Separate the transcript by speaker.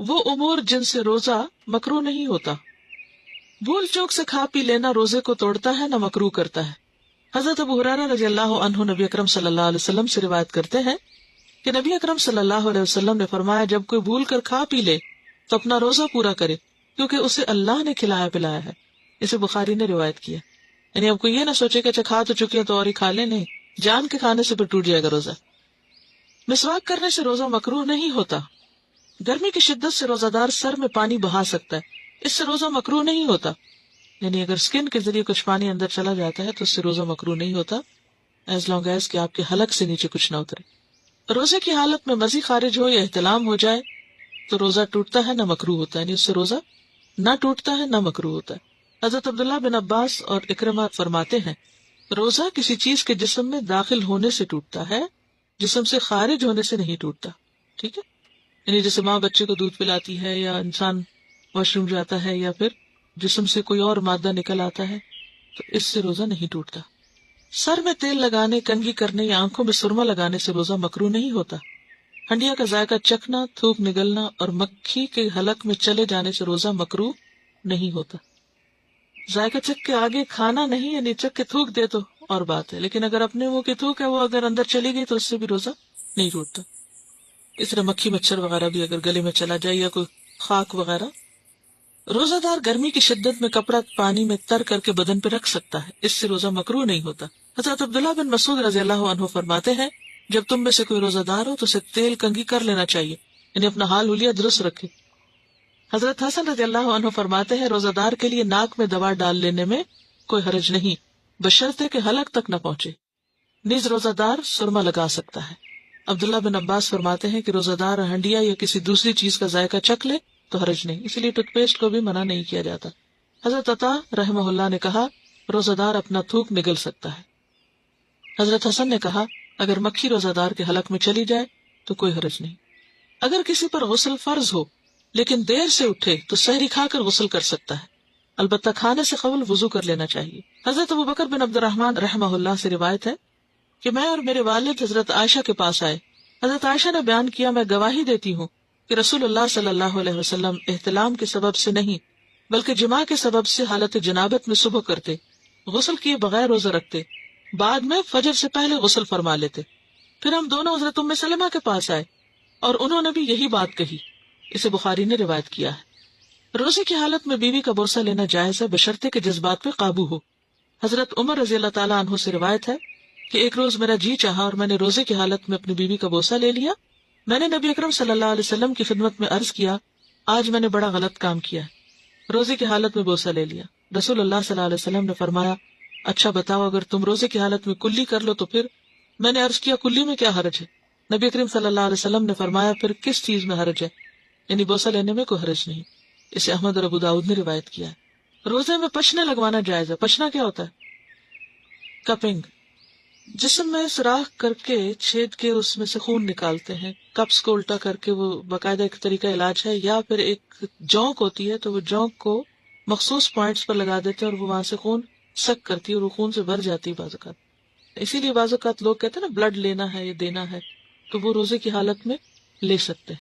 Speaker 1: وہ امور جن سے روزہ مکروہ نہیں ہوتا. بھول چوک سے کھا پی لینا روزے کو توڑتا ہے نہ مکروہ کرتا ہے. حضرت ابو ہریرہ رضی اللہ عنہ نبی اکرم صلی اللہ علیہ وسلم سے روایت کرتے ہیں کہ نبی اکرم صلی اللہ علیہ وسلم نے فرمایا جب کوئی بھول کر کھا پی لے تو اپنا روزہ پورا کرے کیونکہ اسے اللہ نے کھلایا پلایا ہے. اسے بخاری نے روایت کیا. یعنی اب کوئی یہ نہ سوچے کہ اچھا کھا تو چکے تو اور ہی کھا لے، نہیں، جان کے کھانے سے پھر ٹوٹ جائے گا روزہ. مسواک کرنے سے روزہ مکروہ نہیں ہوتا. گرمی کی شدت سے روزہ دار سر میں پانی بہا سکتا ہے، اس سے روزہ مکروہ نہیں ہوتا. یعنی اگر سکن کے ذریعے کچھ پانی اندر چلا جاتا ہے تو اس سے روزہ مکروہ نہیں ہوتا، ایز لانگ ایز کہ آپ کے حلق سے نیچے کچھ نہ اترے. روزے کی حالت میں مزی خارج ہو یا احتلام ہو جائے تو روزہ ٹوٹتا ہے نہ مکروہ ہوتا ہے. یعنی اس سے روزہ نہ ٹوٹتا ہے نہ مکروہ ہوتا ہے. حضرت عبداللہ بن عباس اور اکرمہ فرماتے ہیں روزہ کسی چیز کے جسم میں داخل ہونے سے ٹوٹتا ہے، جسم سے خارج ہونے سے نہیں ٹوٹتا. ٹھیک ہے، یعنی جیسے ماں بچے کو دودھ پلاتی ہے یا انسان واش روم جاتا ہے یا پھر جسم سے کوئی اور مادہ نکل آتا ہے تو اس سے روزہ نہیں ٹوٹتا. سر میں تیل لگانے، کنگھی کرنے یا آنکھوں میں سرما لگانے سے روزہ مکروہ نہیں ہوتا. ہنڈیا کا ذائقہ چکھنا، تھوک نگلنا اور مکھی کے حلق میں چلے جانے سے روزہ مکروہ نہیں ہوتا. ذائقہ چکھ کے آگے کھانا نہیں، یعنی چکھ کے تھوک دے تو اور بات ہے، لیکن اگر اپنے منہ کی تھوک ہے وہ اگر اندر چلی گئی تو اس سے بھی روزہ نہیں ٹوٹتا. اس طرح مکھی مچھر وغیرہ بھی اگر گلے میں چلا جائے یا کوئی خاک وغیرہ. روزہ دار گرمی کی شدت میں کپڑا پانی میں تر کر کے بدن پہ رکھ سکتا ہے، اس سے روزہ مکروہ نہیں ہوتا. حضرت عبداللہ بن مسعود رضی اللہ عنہ فرماتے ہیں جب تم میں سے کوئی روزہ دار ہو تو اسے تیل کنگھی کر لینا چاہیے، یعنی اپنا حال حلیہ درست رکھے. حضرت حسن رضی اللہ عنہ فرماتے ہیں روزہ دار کے لیے ناک میں دوا ڈال لینے میں کوئی حرج نہیں بشرطے کہ حلق تک نہ پہنچے. نیز روزہ دار سرما لگا سکتا ہے. عبداللہ بن عباس فرماتے ہیں کہ روزہ دار ہنڈیا یا کسی دوسری چیز کا ذائقہ چکھ لے تو حرج نہیں، اسی لیے ٹوتھ پیسٹ کو بھی منع نہیں کیا جاتا. حضرت عطا رحمہ اللہ نے کہا روزہ دار اپنا تھوک نگل سکتا ہے. حضرت حسن نے کہا اگر مکھی روزہ دار کے حلق میں چلی جائے تو کوئی حرج نہیں. اگر کسی پر غسل فرض ہو لیکن دیر سے اٹھے تو سحری کھا کر غسل کر سکتا ہے، البتہ کھانے سے قبل وضو کر لینا چاہیے. حضرت ابو بکر بن عبد الرحمن رحمہ اللہ سے روایت ہے کہ میں اور میرے والد حضرت عائشہ کے پاس آئے. حضرت عائشہ نے بیان کیا میں گواہی دیتی ہوں کہ رسول اللہ صلی اللہ علیہ وسلم احتلام کے سبب سے نہیں بلکہ جماع کے سبب سے حالت جنابت میں صبح کرتے، غسل کیے بغیر روزہ رکھتے، بعد میں فجر سے پہلے غسل فرما لیتے. پھر ہم دونوں حضرت ام سلمہ کے پاس آئے اور انہوں نے بھی یہی بات کہی. اسے بخاری نے روایت کیا ہے. روزے کی حالت میں بیوی کا بورسہ لینا جائز ہے بشرطے کے جذبات پہ قابو ہو. حضرت عمر رضی اللہ تعالیٰ عنہ سے روایت ہے کہ ایک روز میرا جی چاہا اور میں نے روزے کی حالت میں اپنی بیوی کا بوسہ لے لیا. میں نے نبی اکرم صلی اللہ علیہ وسلم کی خدمت میں عرض کیا آج میں نے بڑا غلط کام کیا ہے، روزے کی حالت میں بوسہ لے لیا. رسول اللہ صلی اللہ علیہ وسلم نے فرمایا اچھا بتاؤ اگر تم روزے کی حالت میں کلی کر لو تو پھر؟ میں نے عرض کیا کلی میں کیا حرج ہے؟ نبی اکرم صلی اللہ علیہ وسلم نے فرمایا پھر کس چیز میں حرج ہے؟ یعنی بوسہ لینے میں کوئی حرج نہیں. اسے احمد اور ابو داؤد نے روایت کیا ہے. روزے میں پچنے لگوانا جائز ہے. پچنا کیا ہوتا ہے؟ کپنگ. جسم میں سوراخ کر کے چھید کے اس میں سے خون نکالتے ہیں. کپس کو الٹا کر کے، وہ باقاعدہ ایک طریقہ علاج ہے. یا پھر ایک جونک ہوتی ہے تو وہ جونک کو مخصوص پوائنٹس پر لگا دیتے ہیں اور وہ وہاں سے خون سک کرتی ہے اور وہ خون سے بھر جاتی ہے بعض اوقات. اسی لیے بعض اوقات لوگ کہتے ہیں نا بلڈ لینا ہے یا دینا ہے، تو وہ روزے کی حالت میں لے سکتے ہیں.